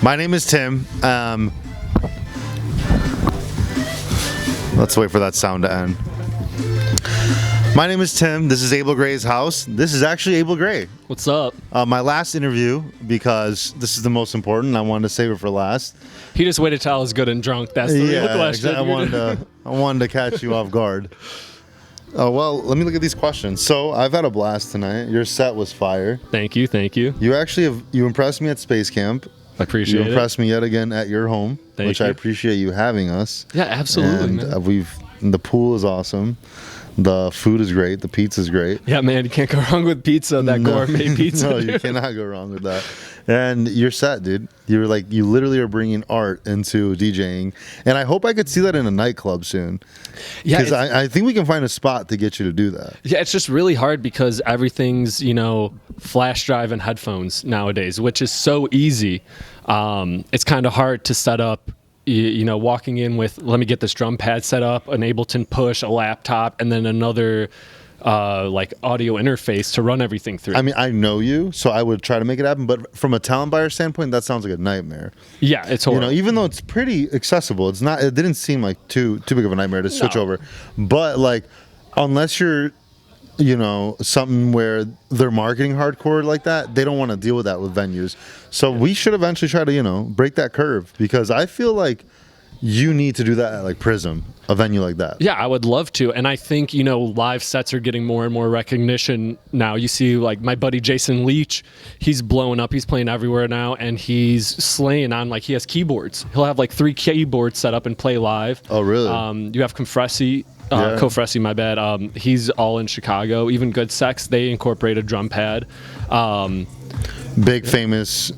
My name is Tim. Let's wait for that sound to end. My name is Tim. This is Abel Gray's house. This is actually Abel Gray. What's up? My last interview, because this is the most important. I wanted to save it for last. He just waited till I was good and drunk. That's the real question. Exactly. I wanted to catch you off guard. Well, let me look at these questions. So I've had a blast tonight. Your set was fire. Thank you. You impressed me at Space Camp. I appreciate it. You impressed me yet again at your home, which I appreciate you having us. Yeah, absolutely, and man. The pool is awesome. The food is great. The pizza's great. Yeah, man, you can't go wrong with pizza. That gourmet pizza. No, you cannot go wrong with that. And you're set, dude. You literally are bringing art into DJing, and I hope I could see that in a nightclub soon. Yeah, because I think we can find a spot to get you to do that. Yeah, it's just really hard because everything's flash drive and headphones nowadays, which is so easy. It's kind of hard to set up. Walking in with, let me get this drum pad set up, an Ableton Push, a laptop, and then another audio interface to run everything through. I mean, I know you, so I would try to make it happen, but from a talent buyer standpoint, that sounds like a nightmare. Yeah, it's horrible. Even though it's pretty accessible, it didn't seem like too big of a nightmare to switch over. But unless you're something where they're marketing hardcore like that, they don't want to deal with that with venues. So we should eventually try to, break that curve, because I feel like you need to do that at Prism, a venue like that. Yeah, I would love to. And I think, live sets are getting more and more recognition now. You see my buddy Jason Leach, he's blowing up. He's playing everywhere now, and he's slaying on, he has keyboards. He'll have 3 keyboards set up and play live. Oh, really? You have Confressi. Kofresi, my bad. He's all in Chicago. Even Good Sex, they incorporate a drum pad. Big famous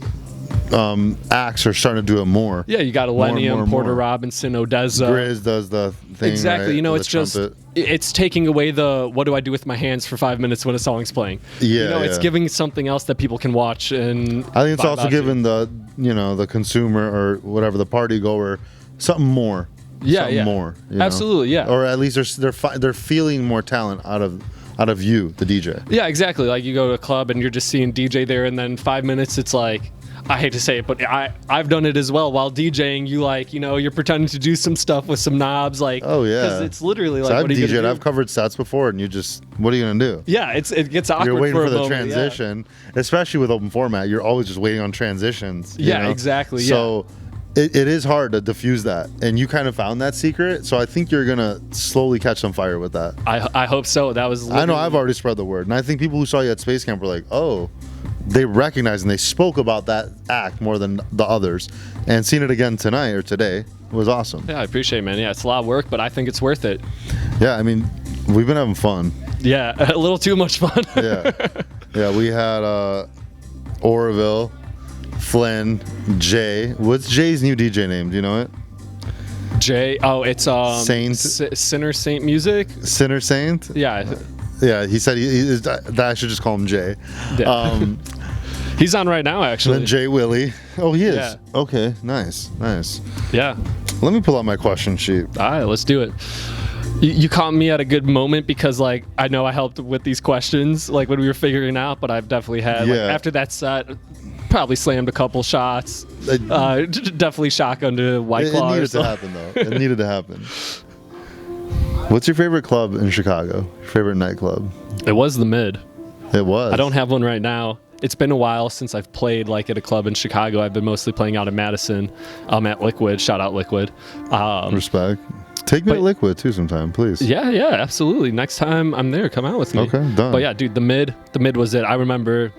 acts are starting to do it more. Yeah, you got Elenium, Porter Robinson, Odessa. Grizz does the thing. Exactly. Right? It's just it's taking away the what do I do with my hands for 5 minutes when a song's playing. Yeah, it's giving something else that people can watch. And I think it's also giving the the consumer or whatever, the party goer, something more. More. Absolutely, yeah. Or at least they're feeling more talent out of you, the DJ. Yeah, exactly. You go to a club and you're just seeing DJ there, and then 5 minutes, it's I hate to say it, but I've done it as well. While DJing, you're pretending to do some stuff with some knobs, oh yeah, because it's literally so what are you gonna do? I've covered sets before, and what are you gonna do? Yeah, it gets awkward. You're waiting for the moment, transition, especially with open format. You're always just waiting on transitions. Yeah, exactly. So. It is hard to diffuse that, and you kind of found that secret, so I think you're gonna slowly catch on fire with that. I hope so. That was I know I've already spread the word, and I think people who saw you at Space Camp were like, oh, they recognized and they spoke about that act more than the others, and seeing it again tonight or today was awesome. Yeah, I appreciate it, man. Yeah, it's a lot of work, but I think it's worth it. Yeah, I mean, we've been having fun. Yeah, a little too much fun. Yeah, we had Oroville, Flynn, Jay. What's Jay's new DJ name? Do you know it? Jay. Oh, it's Saint. Sinner Saint Music. Sinner Saint. Yeah. Yeah. He said that I should just call him Jay. Yeah. He's on right now, actually. Then Jay Willie. Oh, he is. Yeah. Okay. Nice. Yeah. Let me pull out my question sheet. All right, let's do it. You caught me at a good moment because, I know I helped with these questions, when we were figuring out, but I've definitely had, after that set, probably slammed a couple shots. Definitely shotgun to White Claw. It needed to happen, though. It needed to happen. What's your favorite club in Chicago? Your favorite nightclub? It was the Mid. It was. I don't have one right now. It's been a while since I've played at a club in Chicago. I've been mostly playing out of Madison. At Liquid. Shout out Liquid. Respect. Take me to Liquid too sometime, please. Yeah, absolutely. Next time I'm there, come out with me. Okay, done. But yeah, dude, the mid was it. I remember,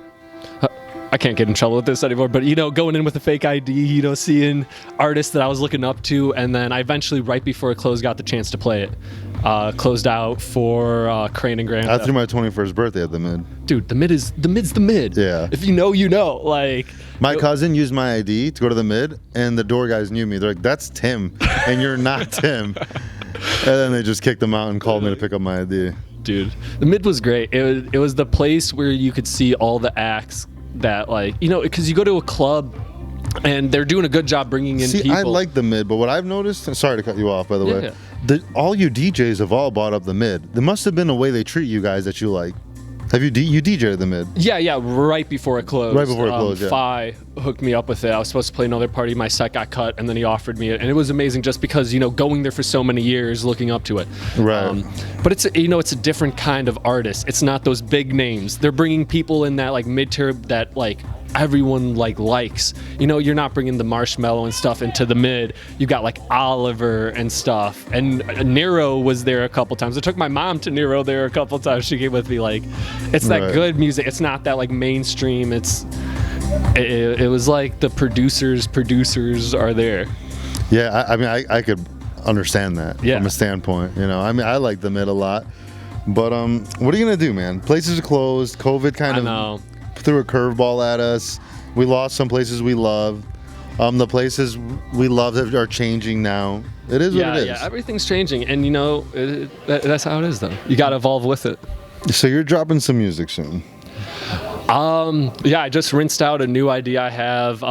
I can't get in trouble with this anymore, but going in with a fake ID, seeing artists that I was looking up to, and then I eventually, right before it closed, got the chance to play it. Closed out for Crane and Grant. I threw my 21st birthday at the Mid. Dude, the mid's the Mid. Yeah. If you know, you know. My cousin used my ID to go to the Mid, and the door guys knew me. They're like, "That's Tim, and you're not Tim." And then they just kicked him out and called me to pick up my ID. Dude, the Mid was great. It was the place where you could see all the acts that, because you go to a club and they're doing a good job bringing in people. I like the Mid, but what I've noticed, and sorry to cut you off, by the way, all you DJs have all bought up the Mid. There must have been a way they treat you guys that you like. Have you DJ'd at the Mid? Yeah, right before it closed. Right before it closed, yeah. Fi hooked me up with it. I was supposed to play another party. My set got cut, and then he offered me it. And it was amazing just because, going there for so many years, looking up to it. Right. But it's a different kind of artist. It's not those big names. They're bringing people in that, like, mid-tier that, like, everyone likes. You're not bringing the Marshmello and stuff into the Mid. You got like Oliver and stuff, and Nero was there a couple times. I took my mom to Nero there a couple times. She came with me. Like, it's that good music. It's not that like mainstream. It was like the producers are there. Yeah, I mean I could understand that Yeah. from a standpoint. I mean I like the Mid a lot, but what are you gonna do, man? Places are closed. COVID kind of threw a curveball at us. We lost some places we loved. The places we loved are changing now. It is what it is. Yeah, everything's changing, and that's how it is, though. You got to evolve with it. So you're dropping some music soon. Yeah, I just rinsed out a new idea I have.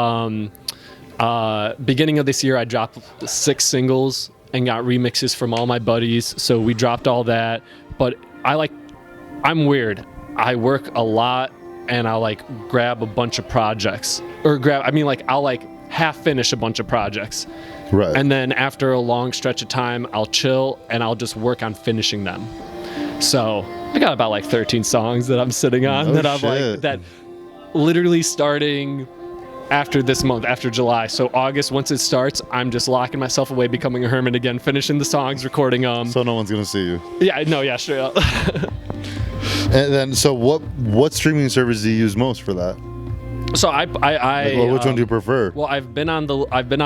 Beginning of this year, I dropped 6 singles and got remixes from all my buddies. So we dropped all that. But I'm weird. I work a lot. And I'll like grab a bunch of projects, I'll like half finish a bunch of projects, right? And then after a long stretch of time, I'll chill and I'll just work on finishing them. So I got about like 13 songs that I'm sitting on that literally starting after this month, after July. So August, once it starts, I'm just locking myself away, becoming a hermit again, finishing the songs, recording them. So no one's gonna see you. Yeah, straight up. And then, so what streaming service do you use most for that? So which one do you prefer? Well, I've been on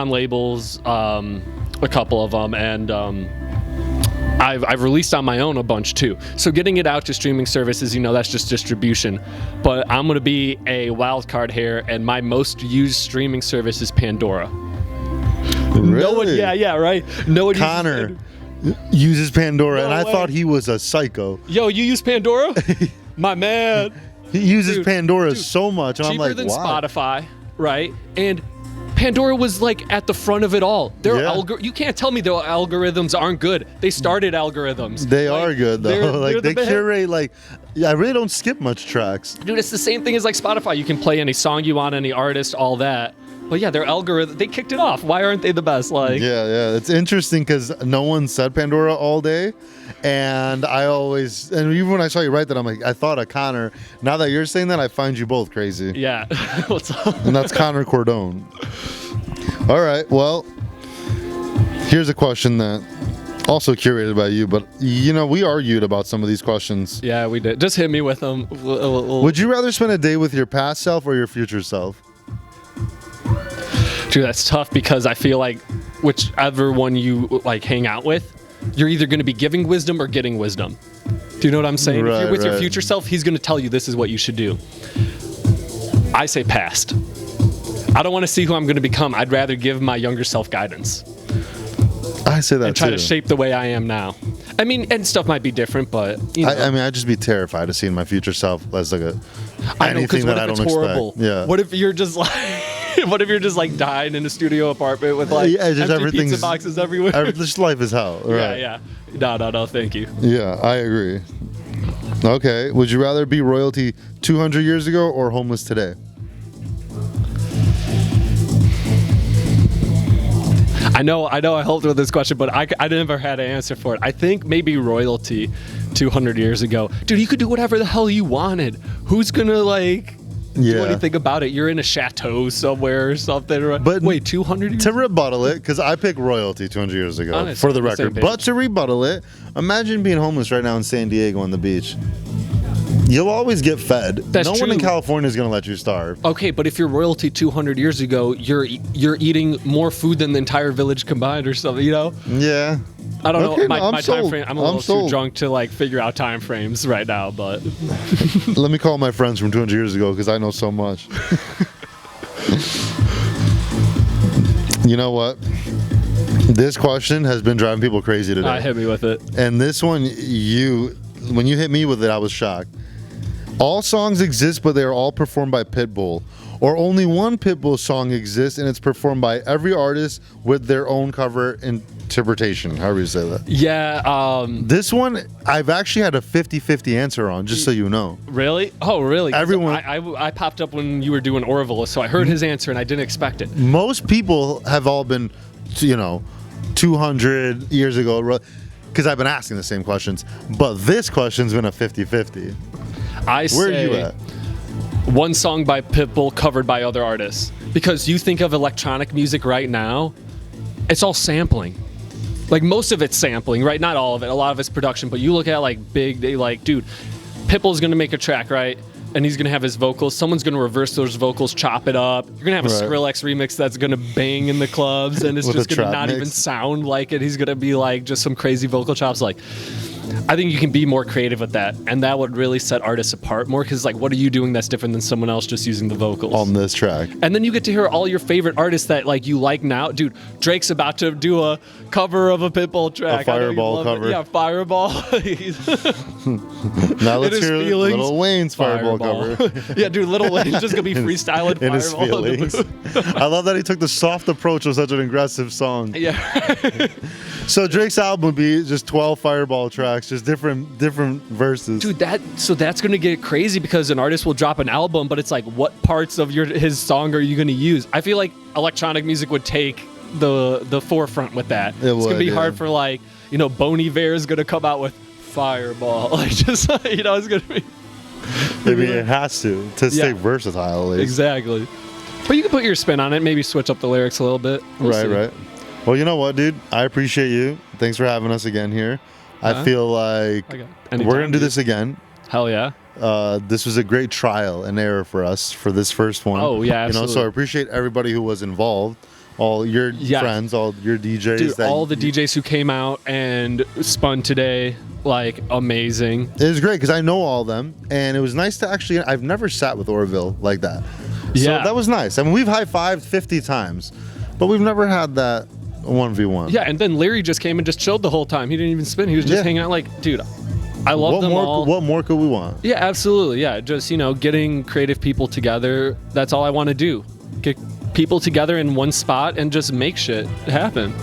labels, a couple of them, and I've released on my own a bunch too. So getting it out to streaming services, that's just distribution. But I'm gonna be a wild card here, and my most used streaming service is Pandora. Really? No one, yeah, right. No one Connor uses Pandora, and I way. thought he was a psycho. Yo, you use Pandora? My man. He uses Pandora so much, and I'm like, cheaper than why? Spotify, right? And Pandora was like at the front of it all. You can't tell me their algorithms aren't good. They started algorithms. They are good though. They're they curate I really don't skip much tracks. Dude, it's the same thing as like Spotify. You can play any song you want, any artist, all that. But yeah, their algorithm, they kicked it off. Why aren't they the best? Yeah, it's interesting because no one said Pandora all day, and even when I saw you write that, I'm like, I thought of Connor. Now that you're saying that, I find you both crazy. Yeah. What's up? And that's Connor Cordone. All right, well, here's a question that also curated by you, but we argued about some of these questions. Yeah, we did. Just hit me with them. Would you rather spend a day with your past self or your future self? Dude, that's tough because I feel like whichever one you like hang out with, you're either going to be giving wisdom or getting wisdom. Do you know what I'm saying? Right, if you're with your right. future self, he's going to tell you this is what you should do. I say past. I don't want to see who I'm going to become. I'd rather give my younger self guidance. I say that and try too. to shape the way I am now. I mean, and stuff might be different, but I'd just be terrified of seeing my future self as like anything what that I if don't it's horrible? expect. Yeah. What if you're just like what if you're just like dying in a studio apartment with like just empty pizza boxes everywhere? Just life is hell. Right? Yeah. No, thank you. Yeah, I agree. Okay, would you rather be royalty 200 years ago or homeless today? I know I helped with this question, but I never had an answer for it. I think maybe royalty 200 years ago. Dude, you could do whatever the hell you wanted. Who's gonna do anything about it? You're in a chateau somewhere or something. But wait, 200 years? To rebuttal it, because I picked royalty 200 years ago, Honest, for the on the same record. page. But to rebuttal it, imagine being homeless right now in San Diego on the beach. You'll always get fed. That's no one in true. California is going to let you starve. Okay, but if you're royalty 200 years ago, you're eating more food than the entire village combined or something, Yeah. I don't Okay, know. My time sold. frame, I'm a little too sold. drunk to figure out time frames right now, but Let me call my friends from 200 years ago because I know so much. You know what? This question has been driving people crazy today. hit me with it. And this one, when you hit me with it, I was shocked. All songs exist, but they are all performed by Pitbull. or only one Pitbull song exists and it's performed by every artist with their own cover interpretation. However you say that. Yeah. This one, I've actually had a 50-50 answer on, just so you know. Really? Oh, really? 'Cause Everyone- I popped up when you were doing Orville, so I heard his answer and I didn't expect it. Most people have all been, 200 years ago, because I've been asking the same questions. But this question's been a 50-50. Where are you at? One song by Pitbull covered by other artists. Because you think of electronic music right now, it's all sampling. Like most of it's sampling, right? Not all of it. A lot of it's production. But you look at dude, Pitbull's gonna make a track, right? And he's gonna have his vocals. Someone's gonna reverse those vocals, chop it up. You're gonna have a Skrillex remix that's gonna bang in the clubs, and it's just gonna not even sound like it. He's gonna be like just some crazy vocal chops. Like, I think you can be more creative with that, and that would really set artists apart more. Because like, what are you doing that's different than someone else just using the vocals On this track? And then you get to hear all your favorite artists that like you like now. Dude, Drake's about to do a cover of a Pitbull track. A Fireball cover. Yeah, Fireball. Now let's In his hear feelings, Lil Wayne's Fireball cover. Yeah, dude, Lil Wayne's just gonna be freestyling In his Fireball. feelings. I love that he took the soft approach of such an aggressive song. Yeah. So Drake's album would be just 12 Fireball tracks, just different verses. Dude, that's gonna get crazy because an artist will drop an album, but it's like, what parts of his song are you gonna use? I feel like electronic music would take the forefront with that. It's gonna be hard for like, Bon Iver is gonna come out with Fireball, like just it's gonna be. Maybe it has to stay versatile. At least. Exactly. But you can put your spin on it. Maybe switch up the lyrics a little bit. We'll see. Right. Well, you know what, dude? I appreciate you. Thanks for having us again here. I feel like we're gonna do this again. Hell yeah. This was a great trial and error for us for this first one. Oh yeah, absolutely. So I appreciate everybody who was involved, all your friends, all your DJs. Dude, all the DJs who came out and spun today, like amazing. It was great because I know all of them, and it was nice to actually. I've never sat with Orville like that. So that was nice. I mean, we've high-fived 50 times, but we've never had that 1v1. Yeah, and then Leary just came and just chilled the whole time. He didn't even spin. He was just hanging out. Like, dude, I love them all. What more could we want? Yeah, absolutely. Yeah, just getting creative people together. That's all I want to do. Get people together in one spot and just make shit happen.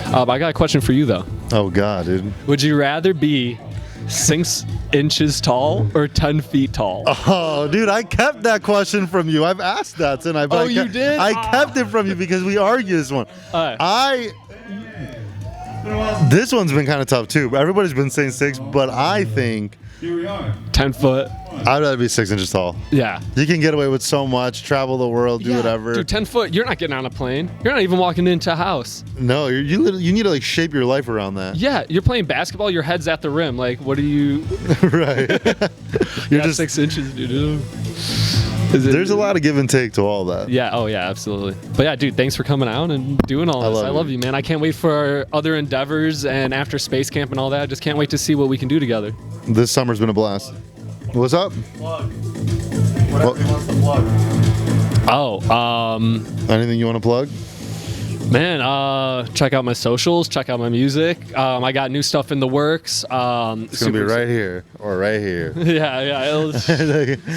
I got a question for you though. Oh God, dude. Would you rather be 6 inches tall or 10 feet tall? Oh, dude, I kept that question from you. I've asked that tonight. But you did? I kept it from you because we argued this one. This one's been kind of tough too. Everybody's been saying 6, but I think Here we are. 10 foot. I'd rather be 6 inches tall. Yeah. You can get away with so much, travel the world, do whatever. Dude, 10 foot, you're not getting on a plane. You're not even walking into a house. No, you need to like shape your life around that. Yeah, you're playing basketball, your head's at the rim. Like, what are you? Right. You're just 6 inches, dude. There's a lot of give and take to all that. Yeah, oh yeah, absolutely. But yeah, dude, thanks for coming out and doing all this. I love you, man. I can't wait for our other endeavors and after Space Camp and all that. I just can't wait to see what we can do together. This summer's been a blast. What's up? Plug. Whatever he wants to plug. Anything you want to plug? Man, check out my socials, check out my music. I got new stuff in the works. It's gonna be right here or right here. Yeah,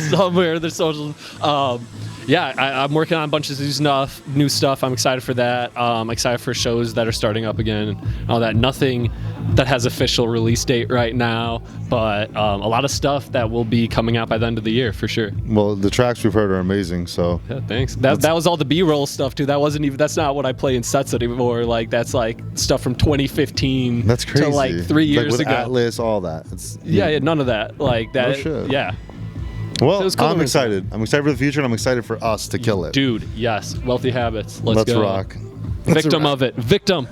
somewhere the socials. I'm working on a bunch of new stuff. I'm excited for that. I'm excited for shows that are starting up again and all that. Nothing that has official release date right now, but a lot of stuff that will be coming out by the end of the year for sure. Well, the tracks we've heard are amazing, so yeah, thanks. That was all the B-roll stuff too. That's not what I play in sets anymore. Like that's like stuff from 2015. That's crazy. To like 3 years with ago. Atlas, all that. Yeah, none of that. Like that. No shit. Yeah. Well, So cool. I'm excited. I'm excited for the future, and I'm excited for us to kill it. Dude, yes. Wealthy Habits. Let's Let's go. rock. Victim of it. Victim.